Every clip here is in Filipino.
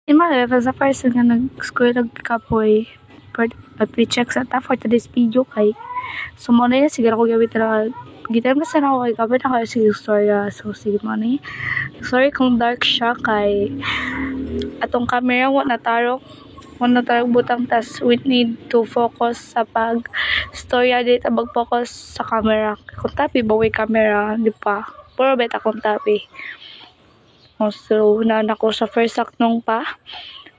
In my life, as a person nga nag-school nagkapoy, but we check sa ta for today's video kay so mo na yun, siguro ko gawin talaga gitar na sana ako kay kapit na kayo sa istorya. So sige mo na sorry kung dark siya kay atong camera wala na tarong butang tas we need to focus sa pag storya dito mag-focus sa camera kung tapi baway camera di pa puro beta kung tapi. So na ko sa first saknong pa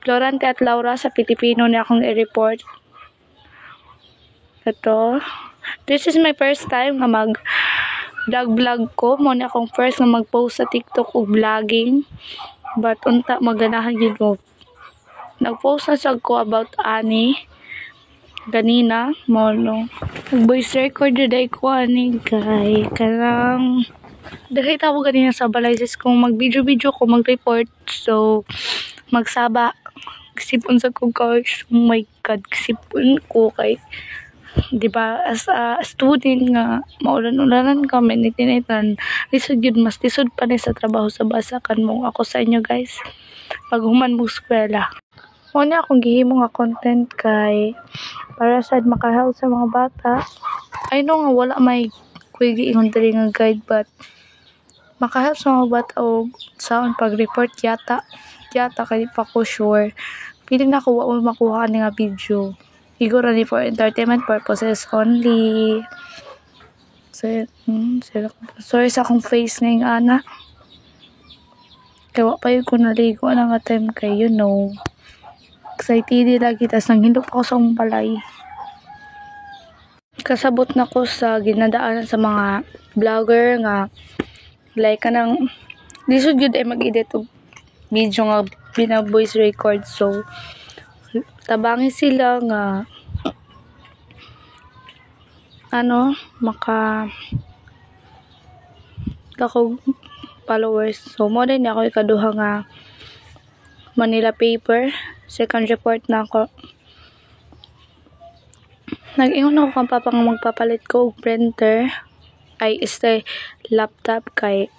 Florante at Laura sa Pilipino na akong i-report. Ito. This is my first time nga vlog ko. Muna akong first nga mag-post sa TikTok o vlogging. But unta maganahan yun mo. Nag-post na sag ko about Ani. Ganina. Mono. Nag-voice record day ko Ani. Kay karang nakita ko ganina sa balaysis kung mag-video ko mag-report. So magsaba. Kasipon sa ko guys. Oh my God. Kasipon ko kay diba as a student nga maulan-ulanan kami nitinitan lisod yun mas lisod pa ni sa trabaho sa basakan mo ako sa inyo guys pag human mo eskwela muna akong gihimo nga content kay para sad makahelp sa mga bata I know nga wala may kuigi ingon diri nga guide but makahelp sa mga bata o saan pag-report yata kay pa ko sure piling na ko wa mo makuha ni nga video siguro ni for entertainment purposes only. So, sorry sa akong face ngayong ana. Kaya pa yun ko naligo na nga time kay you know. Excited lagi tas nanghindok ako sa akong balay. Kasabot na ko sa ginadaanan sa mga vlogger nga like kanang lisod yun ay mag-edit og video nga bina-voice record so tabangi sila nga maka kakog followers so mo din ako ikaduha nga Manila paper second report na ako nag-ingon ako kang papa nga magpapalit ko og printer ay stay laptop kay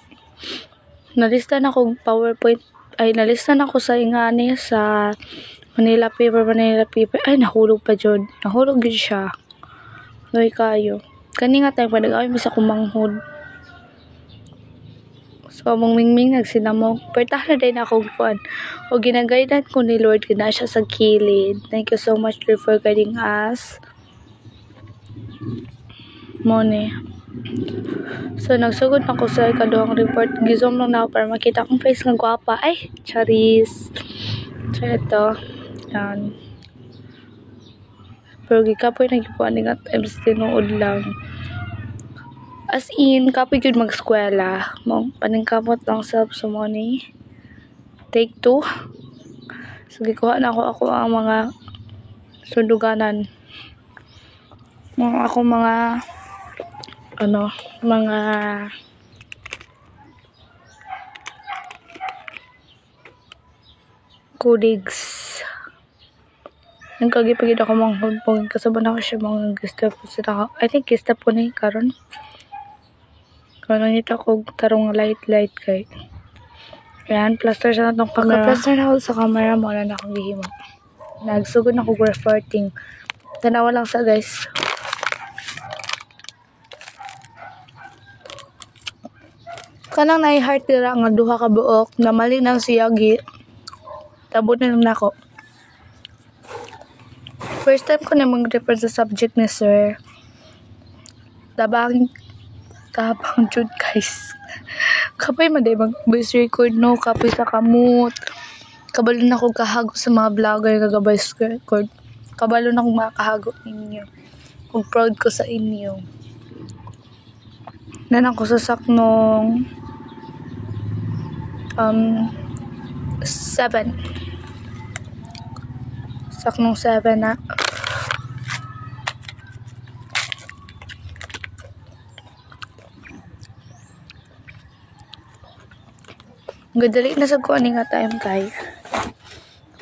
nalista na ko PowerPoint ay nalista na ko sa ingani sa Manila paper ay nahulog pa jud nahulog gid siya noy kayo kani nga time panag-away mi sa kumanghod so mong mingming nagsinamog pertahan din ako kuan o ginagaydan ko ni Lord kina siya sa kilid thank you so much Lord for guiding us mone so nagsugod ako sa ikaduhang report gizom lang na ako para makita kong face nga gwapa ay charis so ito yan pero gikapoy nagikuan nga times tinuod lang as in kapoy yun mag-eskwela mo paningkamot lang self sumoni take 2 so gikuha na ako ang mga sunduganan ako mga mga kudigs ang kagipagid ako mga hudpong kasabon ako siya mga gusto po sila I think gusto po na karon nito ako tarong light kay yan plaster sa natong camera plaster na ako sa camera mo na akong gihimo nagsugod na ako reporting tanawa lang sa guys kanang nai-heart dira nga duha ka buok na mali nang siyagi tabot na lang nako first time ko na mag-report sa subject ni sir tabang jud guys kapay man day mag voice record no kapoy sa kamot kabalo na ko kahago sa mga vlogger nga voice record kabalo na ko makahago ninyo kung proud ko sa inyo nan ako sa saknong 7 saknong 7 na gadali na sa kuan nga time kay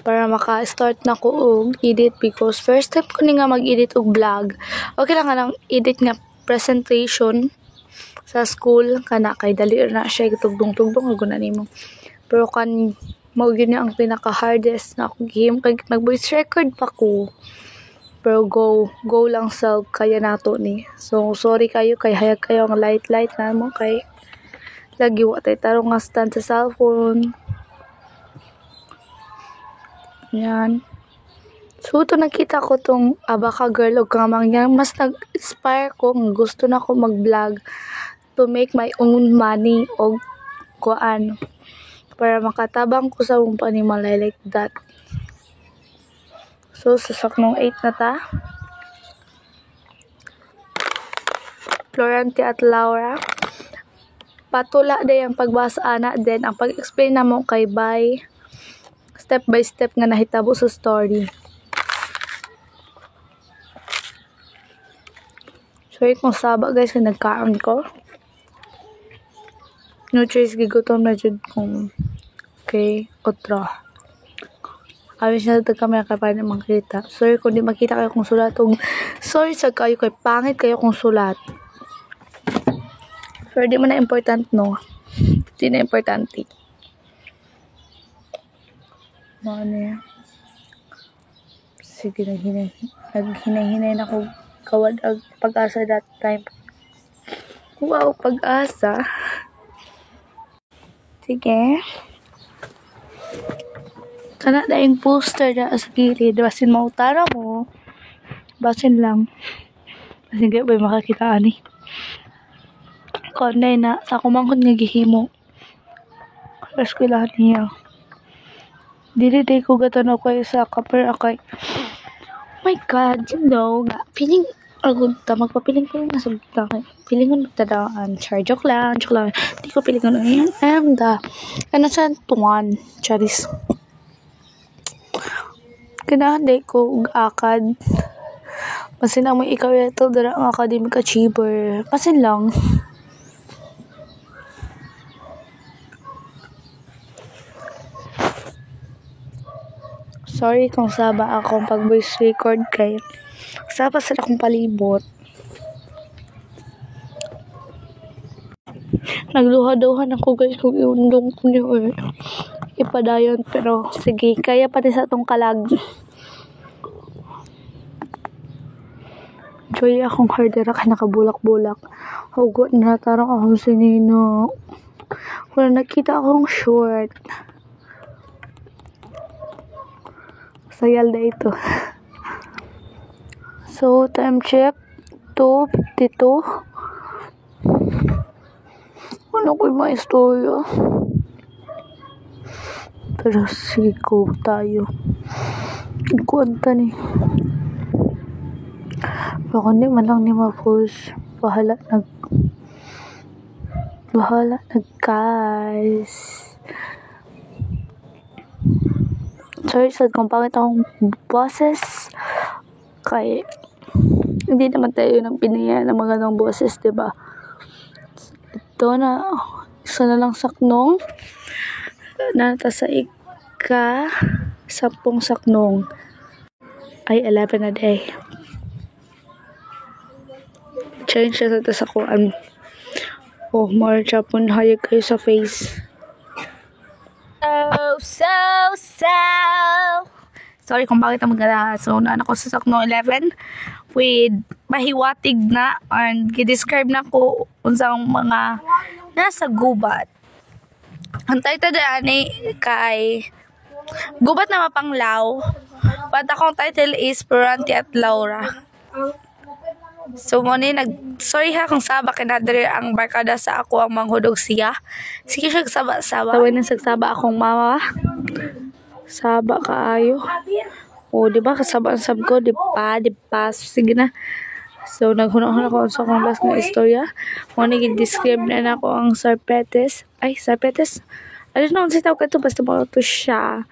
para maka-start na ko og edit because first time ko ni nga mag-edit og vlog okay lang nga edit nga presentation sa school kana kay dali na siya tugdong-tugdong ug na nimo pero kan Mao gyud ang pinaka-hardest na akong gihimo kay nag-voice record pa ko. Pero go lang sa kaya nato ni. So sorry kayo kay hayag kayo ang light na mo kay lagi wa tay tarong nga stand sa cellphone. Yan. So ito nakita ko tong Abaka Girl og kamang yan. Mas nag-inspire ko nga gusto na ko mag-vlog to make my own money og kuan para makatabang ko sa mong panimalay like that. So sa saknong 8 na ta. Florante at Laura. Patula day ang pagbasa ana then ang pag-explain namo kay by step by step nga nahitabo sa story. Sorry kung saba guys na nagkaon ko. No choice gigutom na jud kung okay otro. Awis na ito kami kapag makita. Sorry kung di makita kayo kung sulat. Sorry sa kayo kay pangit kayo kung sulat. Pero di mo na important no. Di na importante. Ano yan? Sige, naghinay na ako kawad ang pag-asa that time. Wow, pag-asa. Sige. Kana na yung poster na sa gilid. Basin mautara mo. Basin lang. Basin kayo ba makakita ani. Konday na. Sa kumangkot nga gihimo. Eskwelahan niya. Dili day ko gatan ako sa kapir akay. Oh my God, you know, nga, feeling, ta, magpapiling-piling na sa kay. Pilingon magtadaan. Char, joke lang. Di ko pilingon, ano sa tungan, charis. Ganahan day ko, akad. Masin ang may ikaw ito, dara ang academic achiever. Masin lang. Sorry kung saba akong pag-voice record kay saba sila akong palibot. Nagluha-duhan ako guys kung iundong ko niyo or ipadayon pero sige kaya pati sa tong kalag. Joy akong hardera ka nakabulak-bulak. Hugot na tarong akong sinino. Wala nakita akong short. Sayal na ito. So, time check. 2:52. Ano ko yung mga istorya? Pero sige ko tayo. Ikuanta ni. Pero kundi man lang ni ma-post. Bahala guys. Sorry sa kung pangit akong boses kay hindi naman tayo ng pinaya ng mga ng boses, diba? Ito na isa na lang saknong nata sa ika 10 saknong ay 11 na day. Change sa ta sa kuan. Oh, more chapon hayag kayo sa face. Sorry kung bakit ang maganda. So, naan ako sa sakno 11 with mahiwatig na and gi-describe na ko unsang mga nasa gubat. Ang title na ni kay Gubat na Mapanglaw. But akong title is Florante at Laura. So, muna sorry ha kung saba kinadiri ang barkada sa ako ang manghudog siya. Sige siya saba-saba. Tawin ng sagsaba akong mama. Saba kaayo. O, diba? Kasaba ang sab ko. Diba? Sige na. So, naghunahon ako sa akong last na istorya. Muna i-describe na ako ang Sarpetes. Ay, Sarpetes? I don't know kung sitaw ka ito. Basta mo ito siya.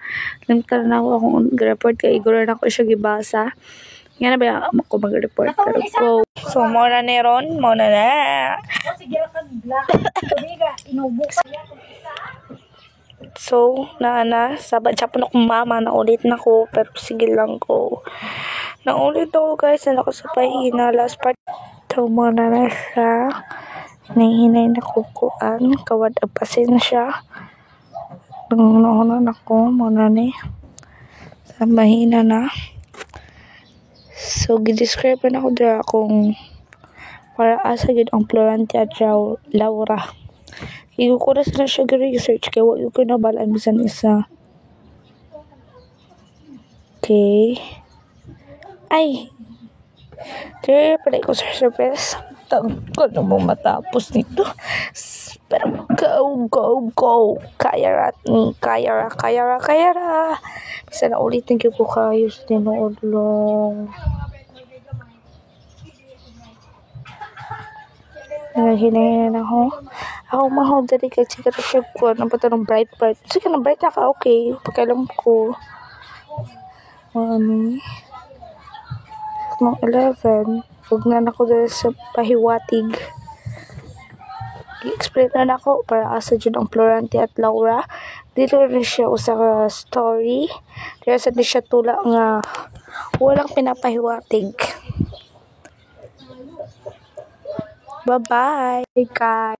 Nagtala na ako akong report kay Igor na ako siya gibasa. Nga na ba ako mag-report? Pero go. So, muna ni Ron. Muna na. So, sabat siya po na kong mama, naulit na ko, pero sige lang ko. Naulit ako guys, na ako sa pahina, last part. So, muna na siya. Hinahinay na kukuan, kawad apasin siya. Nauna ako, muna ni. Mahina na. So, gidescribe na ako dira kung para asa gid ang Florante at Laura. Igo ko na sila siya research kaya wag ko na balaan bisan isa. Okay. Ay! There pala ko sa surprise. Tagko na mo matapos nito. Pero go! Kaya ra. Bisa na ulitin ko kayo sa tinuod long. Hinahinan ako. Ako mahal dari kay chika to siya ko. Napata ng bright. Sige na bright na ka, okay. Pagkailam ko. Mga 11. Huwag na ako dahil sa pahiwatig. I-explain na ako para asa dyan ang Florante at Laura. Dito rin siya usa story. Dito sa di siya tula nga walang pinapahiwatig. Bye-bye, guys.